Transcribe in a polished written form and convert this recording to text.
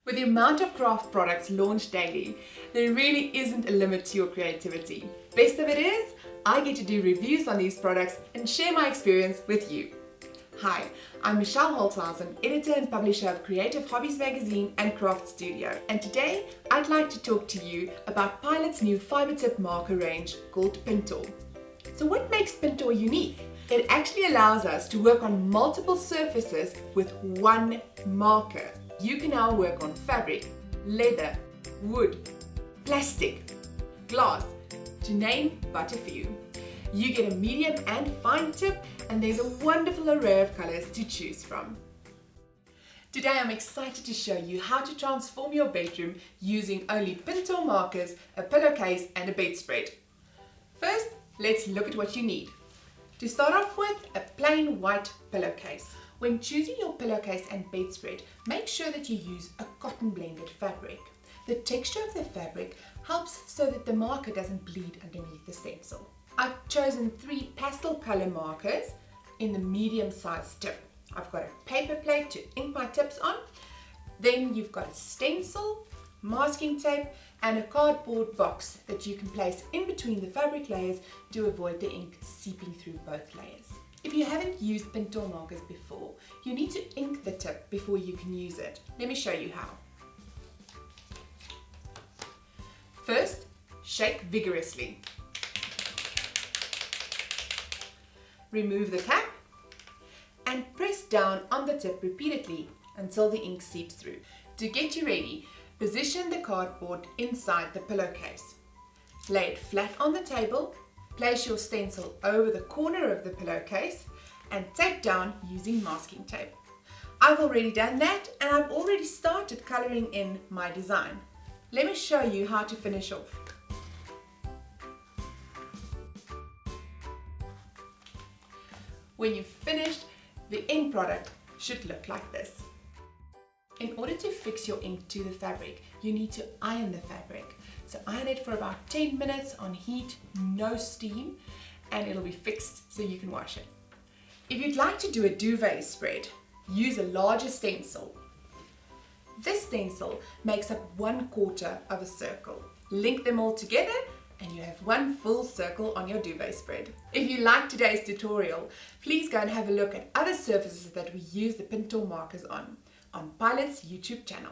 With the amount of craft products launched daily, there really isn't a limit to your creativity. Best of it is, I get to do reviews on these products and share my experience with you. Hi, I'm Michelle Holthausen, editor and publisher of Creative Hobbies Magazine and Craft Studio, and today I'd like to talk to you about Pilot's new fiber tip marker range called Pintor. So what makes Pintor unique? It actually allows us to work on multiple surfaces with one marker. You can now work on fabric, leather, wood, plastic, glass, to name but a few. You get a medium and fine tip, and there's a wonderful array of colors to choose from. Today I'm excited to show you how to transform your bedroom using only Pintor markers, a pillowcase and a bedspread. First, let's look at what you need. To start off with, a plain white pillowcase. When choosing your pillowcase and bedspread, make sure that you use a cotton blended fabric. The texture of the fabric helps so that the marker doesn't bleed underneath the stencil. I've chosen 3 pastel color markers in the medium sized tip. I've got a paper plate to ink my tips on. Then you've got a stencil, masking tape and a cardboard box that you can place in between the fabric layers to avoid the ink seeping through both layers. If you haven't used Pintor markers before, you need to ink the tip before you can use it. Let me show you how. First, shake vigorously. Remove the cap and press down on the tip repeatedly until the ink seeps through. To get you ready, position the cardboard inside the pillowcase. Lay it flat on the table. Place your stencil over the corner of the pillowcase and tape down using masking tape. I've already done that and I've already started colouring in my design. Let me show you how to finish off. When you've finished, the end product should look like this. In order to fix your ink to the fabric, you need to iron the fabric. So iron it for about 10 minutes on heat, no steam, and it'll be fixed so you can wash it. If you'd like to do a duvet spread, use a larger stencil. This stencil makes up 1/4 of a circle. Link them all together and you have one full circle on your duvet spread. If you like today's tutorial, please go and have a look at other surfaces that we use the Pintor markers on Pilot's YouTube channel.